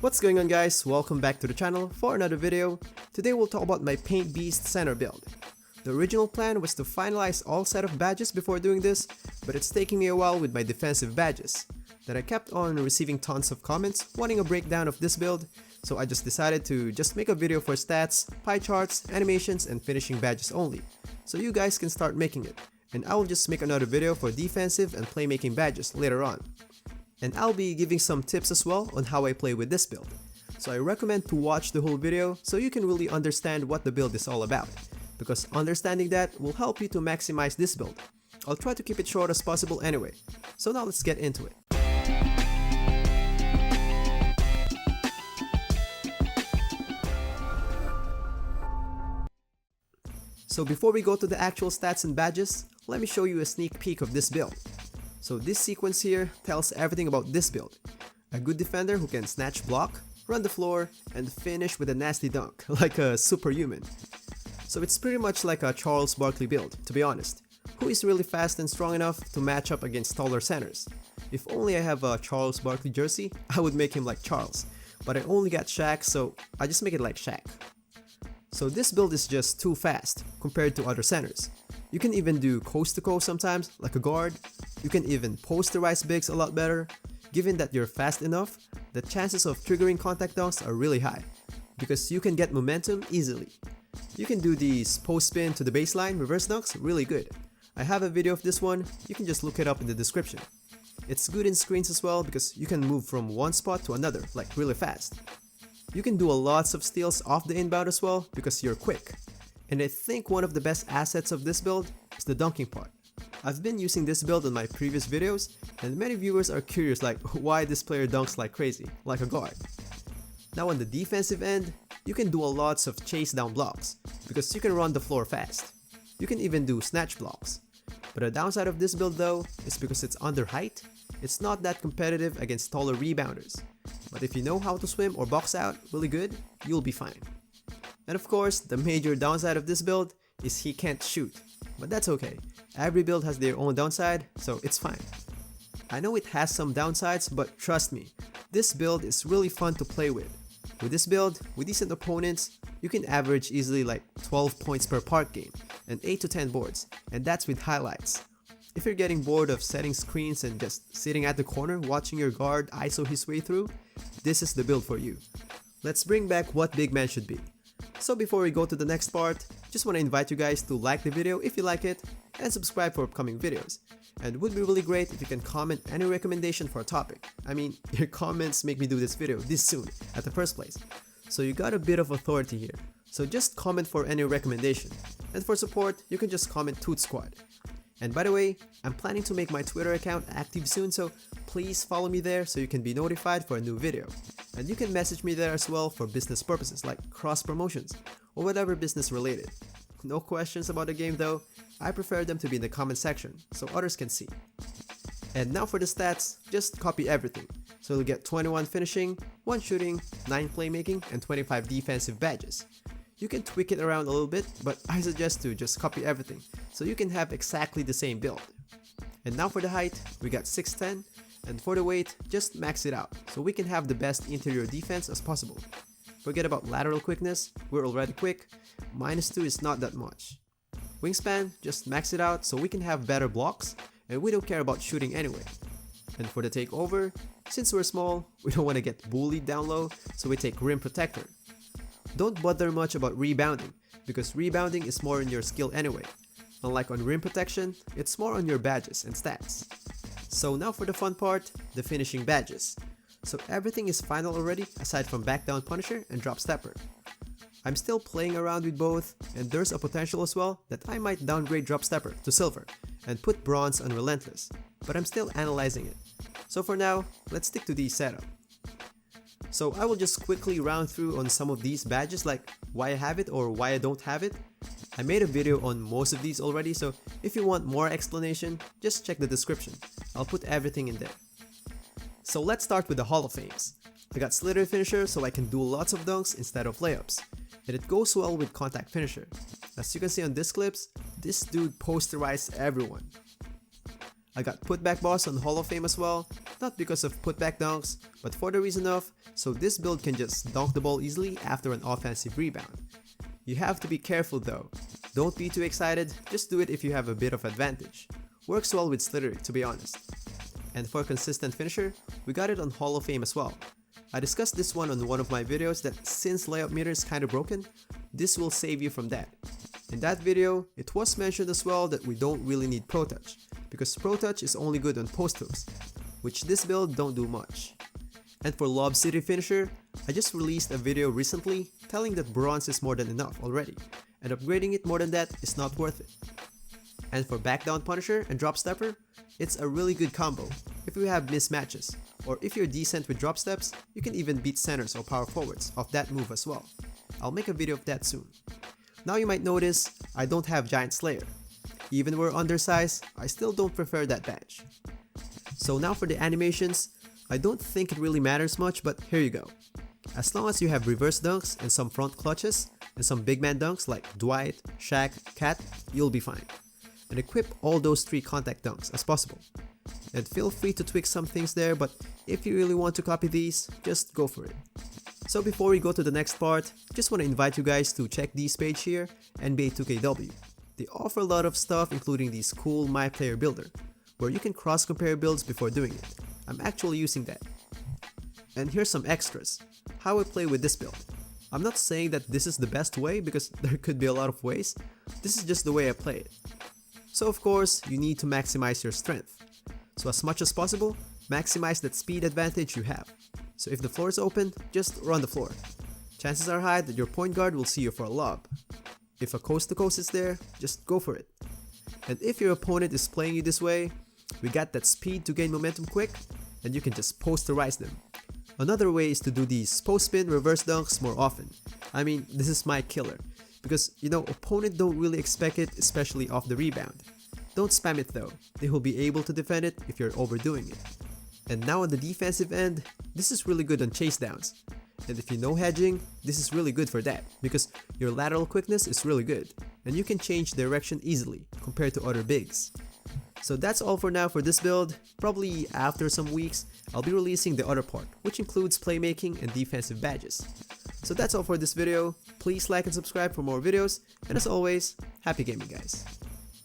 What's going on, guys? Welcome back to the channel for another video. Today we'll talk about my Paint Beast center build. The original plan was to finalize all set of badges before doing this, but it's taking me a while with my defensive badges. Then I kept on receiving tons of comments wanting a breakdown of this build, so I just decided to just make a video for stats, pie charts, animations, and finishing badges only, so you guys can start making it. And I will just make another video for defensive and playmaking badges later on. And I'll be giving some tips as well on how I play with this build. So I recommend to watch the whole video so you can really understand what the build is all about, because understanding that will help you to maximize this build. I'll try to keep it short as possible anyway. So now let's get into it. So before we go to the actual stats and badges, let me show you a sneak peek of this build. So this sequence here tells everything about this build. A good defender who can snatch block, run the floor, and finish with a nasty dunk, like a superhuman. So it's pretty much like a Charles Barkley build, to be honest, who is really fast and strong enough to match up against taller centers. If only I have a Charles Barkley jersey, I would make him like Charles, but I only got Shaq, so I just make it like Shaq. So this build is just too fast compared to other centers. You can even do coast to coast sometimes, like a guard. You can even posterize bigs a lot better. Given that you're fast enough, the chances of triggering contact dunks are really high, because you can get momentum easily. You can do these post spin to the baseline reverse dunks really good. I have a video of this one, you can just look it up in the description. It's good in screens as well because you can move from one spot to another like really fast. You can do lots of steals off the inbound as well because you're quick. And I think one of the best assets of this build is the dunking part. I've been using this build in my previous videos, and many viewers are curious like why this player dunks like crazy, like a guard. Now on the defensive end, you can do lots of chase down blocks, because you can run the floor fast. You can even do snatch blocks. But the downside of this build though, is because it's under height, it's not that competitive against taller rebounders. But if you know how to swim or box out really good, you'll be fine. And of course, the major downside of this build is he can't shoot. But that's okay, every build has their own downside, so it's fine. I know it has some downsides, but trust me, this build is really fun to play with. With this build, with decent opponents, you can average easily like 12 points per park game and 8 to 10 boards, and that's with highlights. If you're getting bored of setting screens and just sitting at the corner watching your guard ISO his way through, this is the build for you. Let's bring back what big man should be. So before we go to the next part, just want to invite you guys to like the video if you like it, and subscribe for upcoming videos. And it would be really great if you can comment any recommendation for a topic. I mean, your comments make me do this video this soon at the first place. So you got a bit of authority here. So just comment for any recommendation. And for support, you can just comment Toot Squad. And by the way, I'm planning to make my Twitter account active soon, so please follow me there so you can be notified for a new video. And you can message me there as well for business purposes like cross promotions or whatever business related. No questions about the game though, I prefer them to be in the comment section so others can see. And now for the stats, just copy everything. So you'll get 21 finishing, 1 shooting, 9 playmaking, and 25 defensive badges. You can tweak it around a little bit, but I suggest to just copy everything so you can have exactly the same build. And now for the height, we got 6'10", and for the weight, just max it out so we can have the best interior defense as possible. Forget about lateral quickness, we're already quick, -2 is not that much. Wingspan, just max it out so we can have better blocks, and we don't care about shooting anyway. And for the takeover, since we're small, we don't want to get bullied down low, so we take rim protector. Don't bother much about rebounding, because rebounding is more in your skill anyway. Unlike on rim protection, it's more on your badges and stats. So now for the fun part, the finishing badges. So everything is final already aside from back down punisher and drop stepper. I'm still playing around with both, and there's a potential as well that I might downgrade drop stepper to silver and put bronze on relentless, but I'm still analyzing it. So for now, let's stick to these setup. So I will just quickly round through on some of these badges, like why I have it or why I don't have it. I made a video on most of these already, so if you want more explanation, just check the description. I'll put everything in there. So let's start with the Hall of Fames. I got Slither Finisher so I can do lots of dunks instead of layups, and it goes well with Contact Finisher. As you can see on this clips, this dude posterized everyone. I got Putback Boss on Hall of Fame as well, not because of putback dunks, but for the reason of so this build can just dunk the ball easily after an offensive rebound. You have to be careful though. Don't be too excited, just do it if you have a bit of advantage. Works well with Slithery, to be honest. And for consistent finisher, we got it on Hall of Fame as well. I discussed this one on one of my videos that since layup meter is kinda broken, this will save you from that. In that video, it was mentioned as well that we don't really need Pro Touch, because Pro Touch is only good on post hooks, which this build don't do much. And for Lob City finisher, I just released a video recently telling that bronze is more than enough already, and upgrading it more than that is not worth it. And for back down punisher and drop stepper, it's a really good combo if you have mismatches, or if you're decent with drop steps, you can even beat centers or power forwards off that move as well. I'll make a video of that soon. Now you might notice I don't have Giant Slayer. Even we're undersized, I still don't prefer that badge. So now for the animations, I don't think it really matters much, but here you go. As long as you have reverse dunks and some front clutches, and some big man dunks like Dwight, Shaq, Cat, you'll be fine. And equip all those 3 contact dunks as possible. And feel free to tweak some things there, but if you really want to copy these, just go for it. So before we go to the next part, just want to invite you guys to check this page here, NBA 2KW. They offer a lot of stuff including this cool My Player Builder, where you can cross-compare builds before doing it. I'm actually using that. And here's some extras. How I play with this build. I'm not saying that this is the best way because there could be a lot of ways. This is just the way I play it. So of course, you need to maximize your strength. So as much as possible, maximize that speed advantage you have. So if the floor is open, just run the floor. Chances are high that your point guard will see you for a lob. If a coast to coast is there, just go for it. And if your opponent is playing you this way, we got that speed to gain momentum quick, and you can just posterize them. Another way is to do these post spin reverse dunks more often. I mean, this is my killer. Because, opponent don't really expect it, especially off the rebound. Don't spam it though, they will be able to defend it if you're overdoing it. And now on the defensive end, this is really good on chase downs. And if you know hedging, this is really good for that, because your lateral quickness is really good, and you can change direction easily compared to other bigs. So that's all for now for this build. Probably after some weeks, I'll be releasing the other part, which includes playmaking and defensive badges. So that's all for this video. Please like and subscribe for more videos, and as always, happy gaming guys.